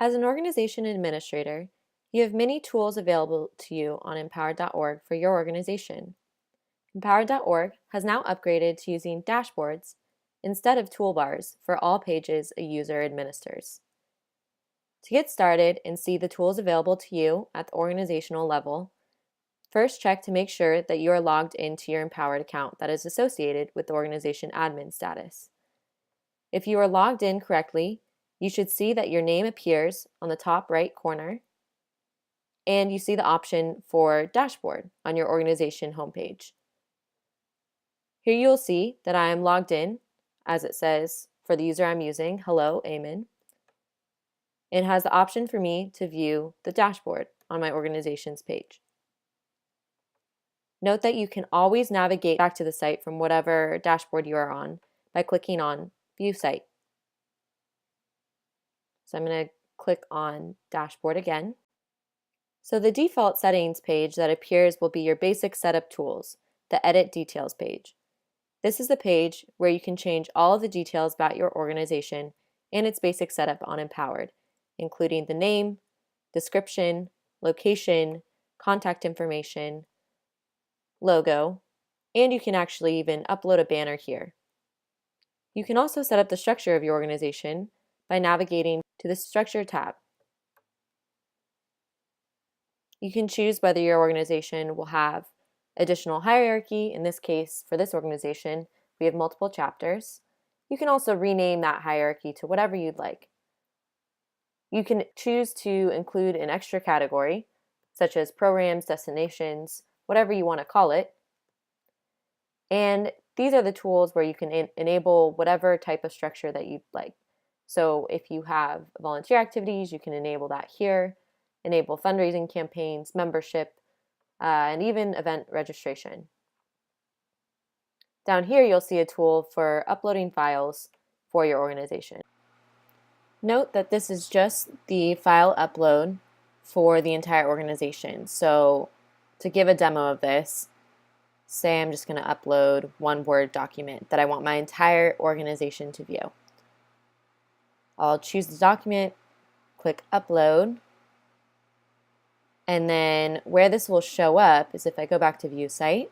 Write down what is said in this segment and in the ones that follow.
As an organization administrator, you have many tools available to you on empowered.org for your organization. Empowered.org has now upgraded to using dashboards instead of toolbars for all pages a user administers. To get started and see the tools available to you at the organizational level, first check to make sure that you are logged into your Empowered account that is associated with the organization admin status. If you are logged in correctly, you should see that your name appears on the top right corner, and you see the option for Dashboard on your organization homepage. Here you will see that I am logged in, as it says for the user I'm using, hello, Eamon, and has the option for me to view the dashboard on my organization's page. Note that you can always navigate back to the site from whatever dashboard you are on by clicking on View Site. So I'm going to click on Dashboard again. So the default settings page that appears will be your basic setup tools, the Edit Details page. This is the page where you can change all of the details about your organization and its basic setup on Empowered, including the name, description, location, contact information, logo, and you can actually even upload a banner here. You can also set up the structure of your organization by navigating to the Structure tab. You can choose whether your organization will have additional hierarchy. In this case, for this organization, we have multiple chapters. You can also rename that hierarchy to whatever you'd like. You can choose to include an extra category, such as programs, destinations, whatever you want to call it. And these are the tools where you can enable whatever type of structure that you'd like. So if you have volunteer activities, you can enable that here, enable fundraising campaigns, membership, and even event registration. Down here, you'll see a tool for uploading files for your organization. Note that this is just the file upload for the entire organization. So to give a demo of this, say I'm just going to upload one Word document that I want my entire organization to view. I'll choose the document, click Upload, and then where this will show up is if I go back to View Site,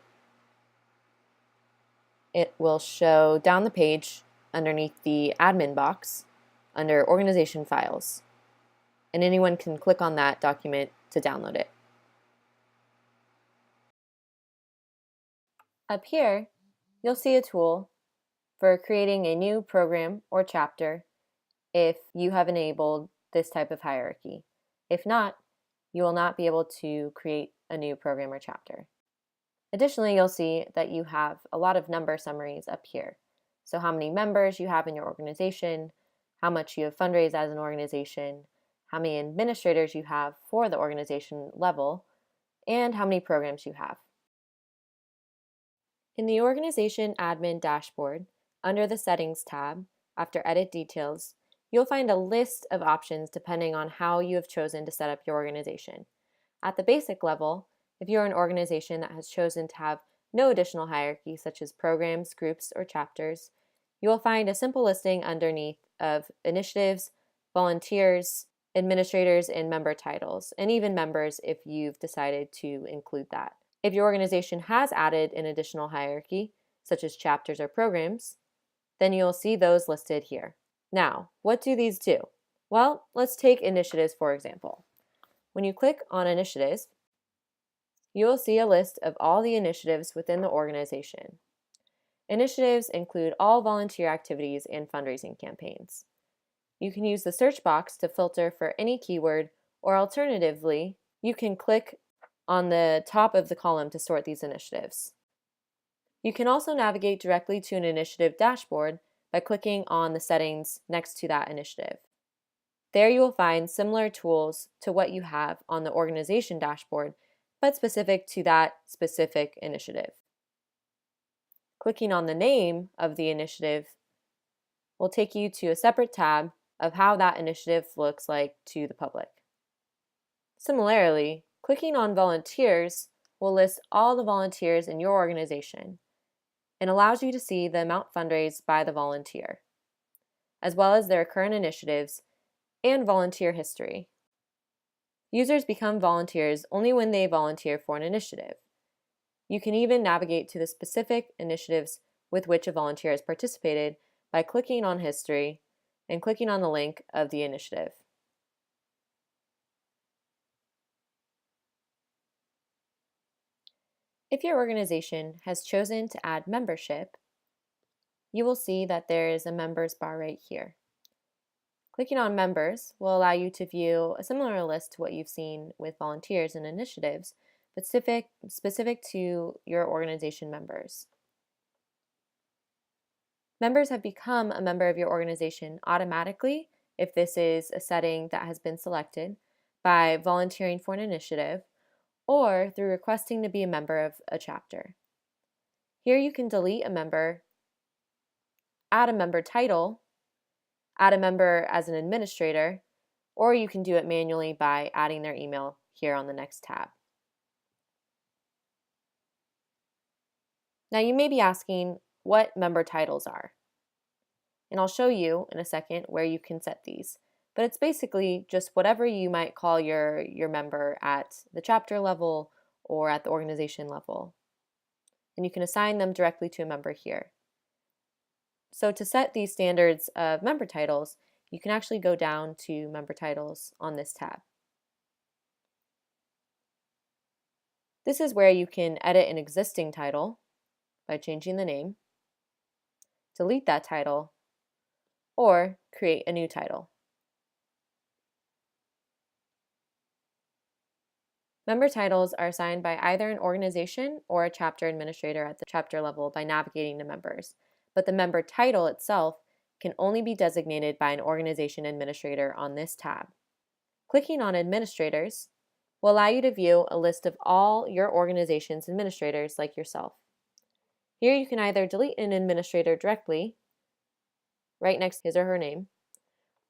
it will show down the page underneath the admin box under Organization Files, and anyone can click on that document to download it. Up here, you'll see a tool for creating a new program or chapter if you have enabled this type of hierarchy. If not, you will not be able to create a new program or chapter. Additionally, you'll see that you have a lot of number summaries up here. So how many members you have in your organization, how much you have fundraised as an organization, how many administrators you have for the organization level, and how many programs you have. In the Organization Admin dashboard, under the Settings tab, after Edit Details, you'll find a list of options depending on how you have chosen to set up your organization. At the basic level, if you're an organization that has chosen to have no additional hierarchy, such as programs, groups, or chapters, you will find a simple listing underneath of initiatives, volunteers, administrators, and member titles, and even members if you've decided to include that. If your organization has added an additional hierarchy, such as chapters or programs, then you'll see those listed here. Now, what do these do? Well, let's take initiatives for example. When you click on initiatives, you will see a list of all the initiatives within the organization. Initiatives include all volunteer activities and fundraising campaigns. You can use the search box to filter for any keyword, or alternatively, you can click on the top of the column to sort these initiatives. You can also navigate directly to an initiative dashboard by clicking on the settings next to that initiative. There you will find similar tools to what you have on the organization dashboard, but specific to that specific initiative. Clicking on the name of the initiative will take you to a separate tab of how that initiative looks like to the public. Similarly, clicking on volunteers will list all the volunteers in your organization and allows you to see the amount fundraised by the volunteer, as well as their current initiatives and volunteer history. Users become volunteers only when they volunteer for an initiative. You can even navigate to the specific initiatives with which a volunteer has participated by clicking on History and clicking on the link of the initiative. If your organization has chosen to add membership, you will see that there is a members bar right here. Clicking on Members will allow you to view a similar list to what you've seen with volunteers and initiatives, but specific to your organization members. Members have become a member of your organization automatically if this is a setting that has been selected by volunteering for an initiative or through requesting to be a member of a chapter. Here you can delete a member, add a member title, add a member as an administrator, or you can do it manually by adding their email here on the next tab. Now you may be asking what member titles are, and I'll show you in a second where you can set these. But it's basically just whatever you might call your member at the chapter level or at the organization level. And you can assign them directly to a member here. So to set these standards of member titles, you can actually go down to member titles on this tab. This is where you can edit an existing title by changing the name, delete that title, or create a new title. Member titles are assigned by either an organization or a chapter administrator at the chapter level by navigating to members, but the member title itself can only be designated by an organization administrator on this tab. Clicking on Administrators will allow you to view a list of all your organization's administrators like yourself. Here you can either delete an administrator directly, right next to his or her name,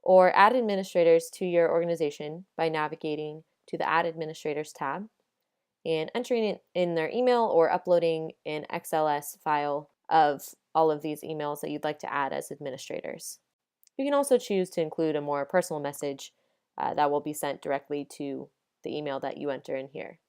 or add administrators to your organization by navigating to the Add Administrators tab and entering in their email or uploading an XLS file of all of these emails that you'd like to add as administrators. You can also choose to include a more personal message that will be sent directly to the email that you enter in here.